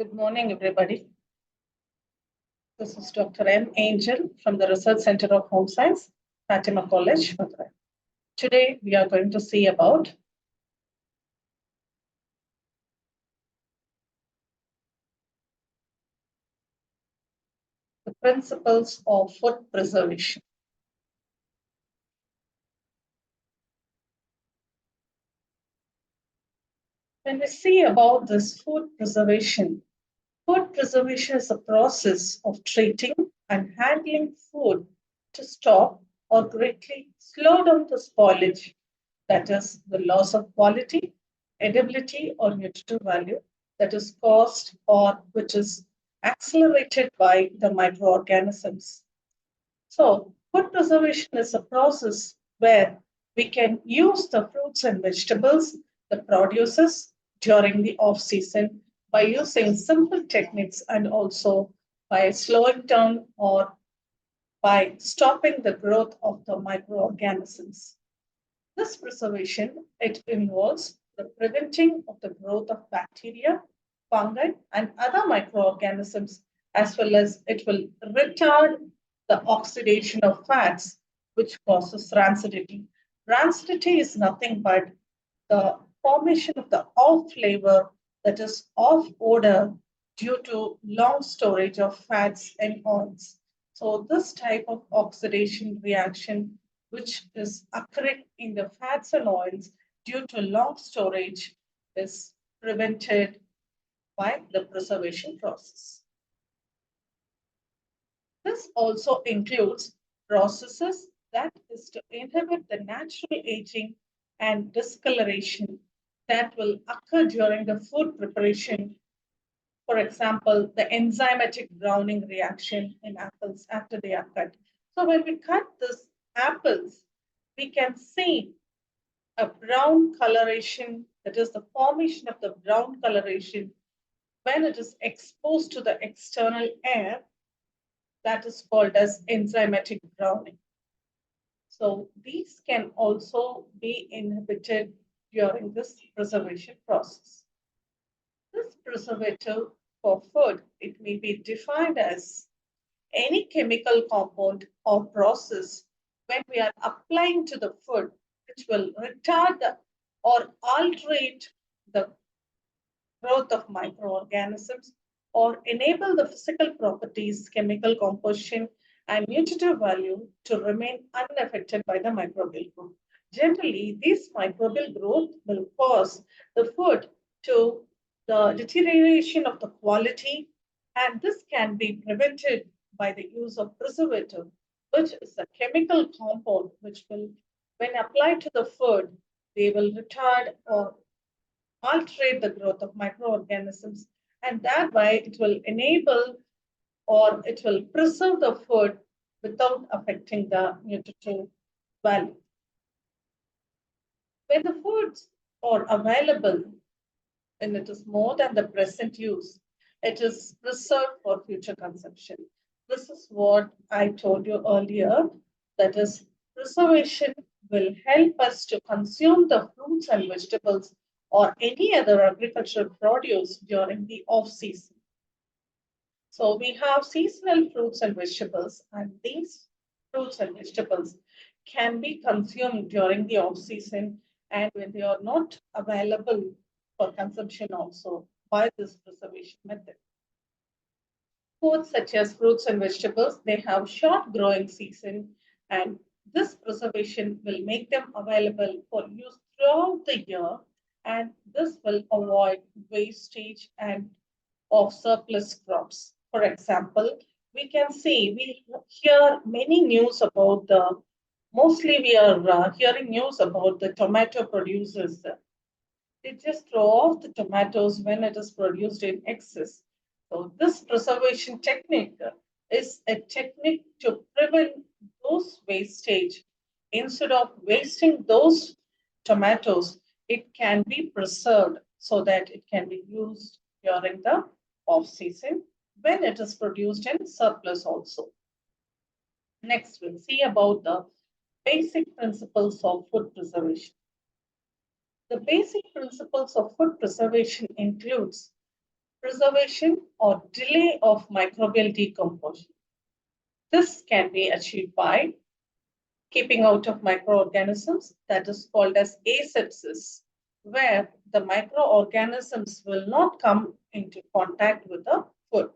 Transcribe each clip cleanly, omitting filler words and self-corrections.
Good morning, everybody. This is Dr.M.Angel from the Research Center of Home Science, Fatima College, Madurai. Today, we are going to see about the principles of food preservation. When we see about this food preservation is a process of treating and handling food to stop or greatly slow down the spoilage, that is, the loss of quality, edibility, or nutritive value that is caused or which is accelerated by the microorganisms. So, food preservation is a process where we can use the fruits and vegetables, the produces during the off season by using simple techniques and also by slowing down or by stopping the growth of the microorganisms. This preservation, it involves the preventing of the growth of bacteria, fungi, and other microorganisms, as well as it will retard the oxidation of fats, which causes rancidity. Rancidity is nothing but the formation of the off flavor, that is off odor, due to long storage of fats and oils. So this type of oxidation reaction, which is occurring in the fats and oils due to long storage, is prevented by the preservation process. This also includes processes that is to inhibit the natural aging and discoloration that will occur during the food preparation. For example, the enzymatic browning reaction in apples after they are cut. So when we cut these apples, we can see a brown coloration, that is the formation of the brown coloration when it is exposed to the external air, that is called as enzymatic browning. So these can also be inhibited during this preservation process. This preservative for food, it may be defined as any chemical compound or process when we are applying to the food which will retard or alterate the growth of microorganisms or enable the physical properties, chemical composition, and nutritive value to remain unaffected by the microbial growth. Generally, this microbial growth will cause the food to the deterioration of the quality, and this can be prevented by the use of preservative, which is a chemical compound which will, when applied to the food, they will retard or alterate the growth of microorganisms, and that way it will enable or it will preserve the food without affecting the nutritive value. When the foods are available and it is more than the present use, it is preserved for future consumption. This is what I told you earlier, that is, preservation will help us to consume the fruits and vegetables or any other agricultural produce during the off season. So we have seasonal fruits and vegetables, and these fruits and vegetables can be consumed during the off season and when they are not available for consumption also by this preservation method. Foods such as fruits and vegetables, they have short growing season, and this preservation will make them available for use throughout the year, and this will avoid wastage and of surplus crops. For example, we can see, we hear many news about mostly we are hearing news about the tomato producers. They just throw off the tomatoes when it is produced in excess. So this preservation technique is a technique to prevent those wastage. Instead of wasting those tomatoes, it can be preserved so that it can be used during the off season when it is produced in surplus also. Next, we'll see about the basic principles of food preservation. The basic principles of food preservation includes preservation or delay of microbial decomposition. This can be achieved by keeping out of microorganisms, that is called as asepsis, where the microorganisms will not come into contact with the food.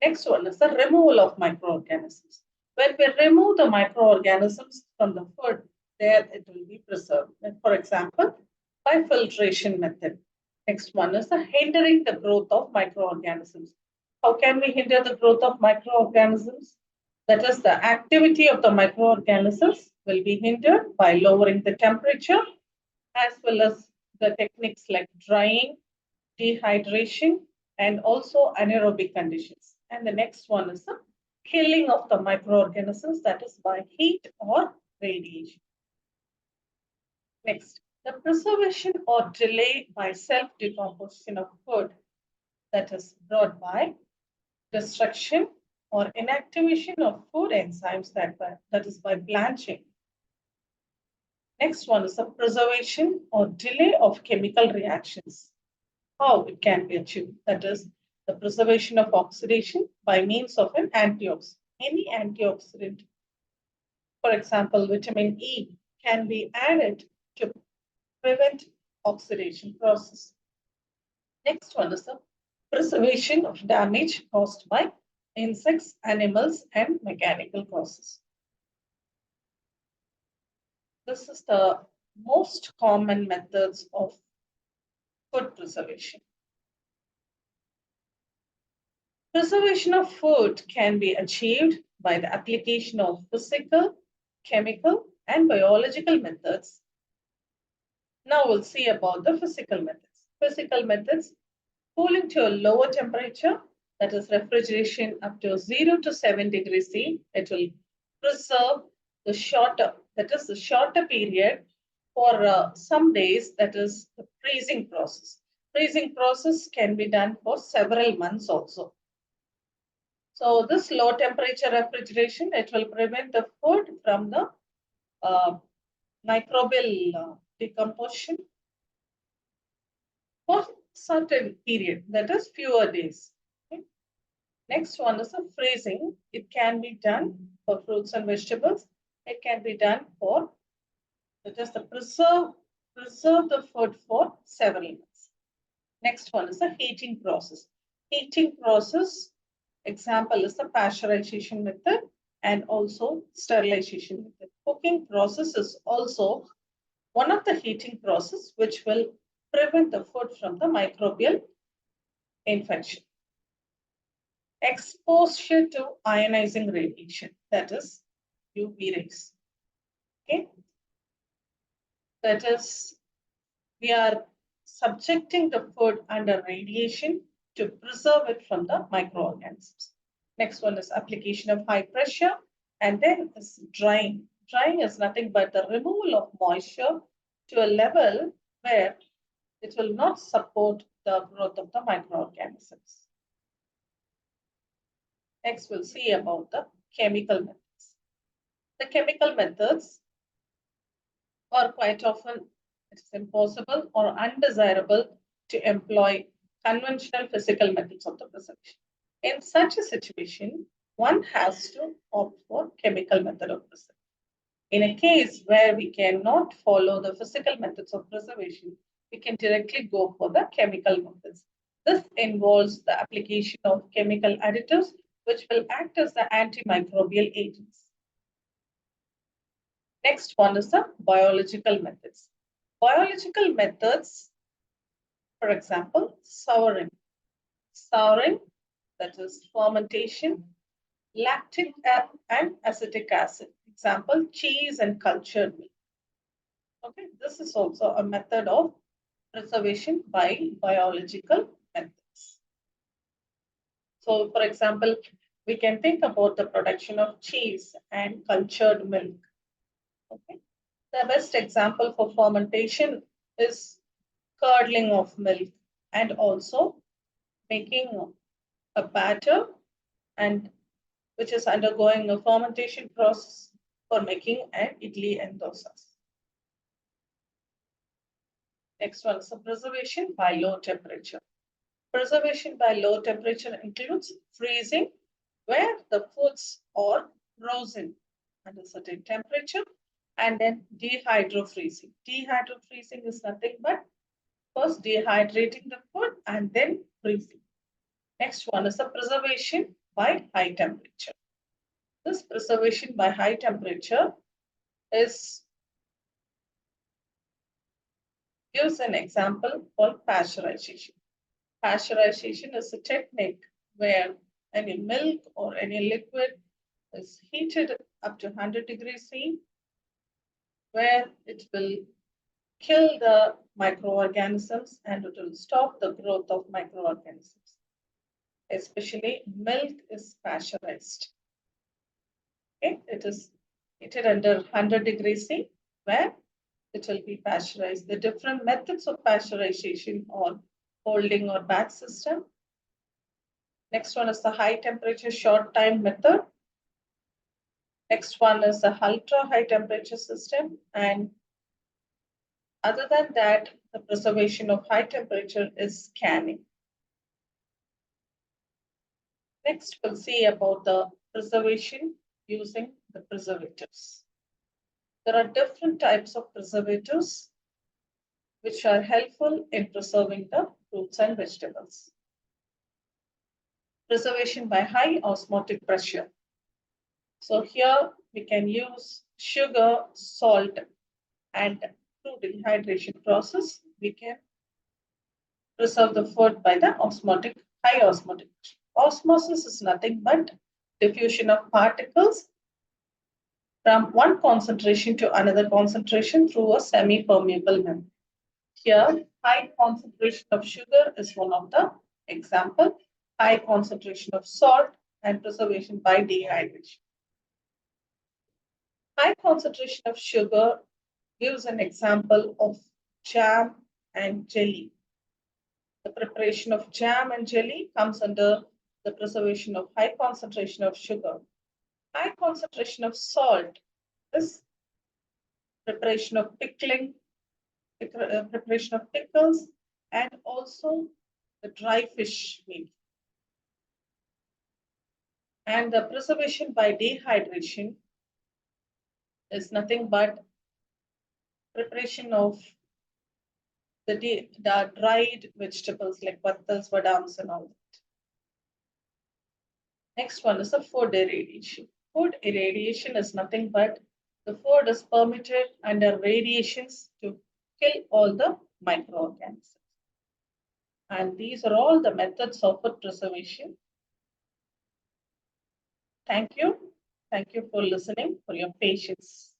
Next one is the removal of microorganisms. When we remove the microorganisms from the food, there it will be preserved. For example, by filtration method. Next one is the hindering the growth of microorganisms. How can we hinder the growth of microorganisms? That is, the activity of the microorganisms will be hindered by lowering the temperature as well as the techniques like drying, dehydration, and also anaerobic conditions. And the next one is the killing of the microorganisms, that is by heat or radiation. Next, the preservation or delay by self-decomposition of food, that is brought by destruction or inactivation of food enzymes, that is by blanching. Next one is the preservation or delay of chemical reactions. How it can be achieved? That is the preservation of oxidation by means of an antioxidant. Any antioxidant, for example, vitamin E, can be added to prevent oxidation process. Next one is the preservation of damage caused by insects, animals, and mechanical causes. This is the most common methods of food preservation. Preservation of food can be achieved by the application of physical, chemical, and biological methods. Now we'll see about the physical methods. Physical methods: cooling to a lower temperature, that is refrigeration up to 0 to 7 degrees C. It will preserve the shorter period for some days, that is the freezing process. Freezing process can be done for several months also. So this low temperature refrigeration, it will prevent the food from the microbial decomposition for certain period, that is fewer days. Okay. Next one is the freezing. It can be done for fruits and vegetables. It can be done for just the preserve the food for several months. Next one is the heating process. Heating process, example is the pasteurization method and also sterilization method. Cooking process is also one of the heating process which will prevent the food from the microbial infection. Exposure to ionizing radiation, that is UV rays. Okay, that is, we are subjecting the food under radiation to preserve it from the microorganisms. Next one is application of high pressure, and then is drying. Drying is nothing but the removal of moisture to a level where it will not support the growth of the microorganisms. Next, we'll see about the chemical methods. The chemical methods are quite often it's impossible or undesirable to employ conventional physical methods of the preservation. In such a situation, one has to opt for chemical method of preservation. In a case where we cannot follow the physical methods of preservation, we can directly go for the chemical methods. This involves the application of chemical additives, which will act as the antimicrobial agents. Next one is the biological methods. Biological methods, for example, souring. Souring, that is fermentation, lactic and acetic acid. Example, cheese and cultured milk. Okay, this is also a method of preservation by biological methods. So, for example, we can think about the production of cheese and cultured milk. Okay. The best example for fermentation is curdling of milk and also making a batter, and which is undergoing a fermentation process for making an idli and dosas. Next one is the preservation by low temperature. Preservation by low temperature includes freezing, where the foods are frozen at a certain temperature, and then dehydrofreezing. Dehydrofreezing is nothing but first dehydrating the food and then freezing. Next one is the preservation by high temperature. This preservation by high temperature is gives an example called pasteurization. Pasteurization is a technique where any milk or any liquid is heated up to 100 degrees C, where it will kill the microorganisms and it will stop the growth of microorganisms. Especially milk is pasteurized. Okay, it is heated under 100 degrees C, where it will be pasteurized. The different methods of pasteurization are holding or batch system. Next one is the high temperature short time method. Next one is the ultra high temperature system. And other than that, the preservation of high temperature is canning. Next, we'll see about the preservation using the preservatives. There are different types of preservatives which are helpful in preserving the fruits and vegetables. Preservation by high osmotic pressure. So here we can use sugar, salt, and through dehydration process, we can preserve the food by the high osmotic pressure. Osmosis is nothing but diffusion of particles from one concentration to another concentration through a semi-permeable membrane. Here, high concentration of sugar is one of the examples, high concentration of salt and preservation by dehydration. High concentration of sugar gives an example of jam and jelly. The preparation of jam and jelly comes under the preservation of high concentration of sugar. High concentration of salt is preparation of preparation of pickles, and also the dry fish meal. And the preservation by dehydration is nothing but preparation of the dried vegetables like vattals, vadams, and all that. Next one is the food irradiation. Food irradiation is nothing but the food is permitted under radiations to kill all the microorganisms. And these are all the methods of food preservation. Thank you. Thank you for listening, for your patience.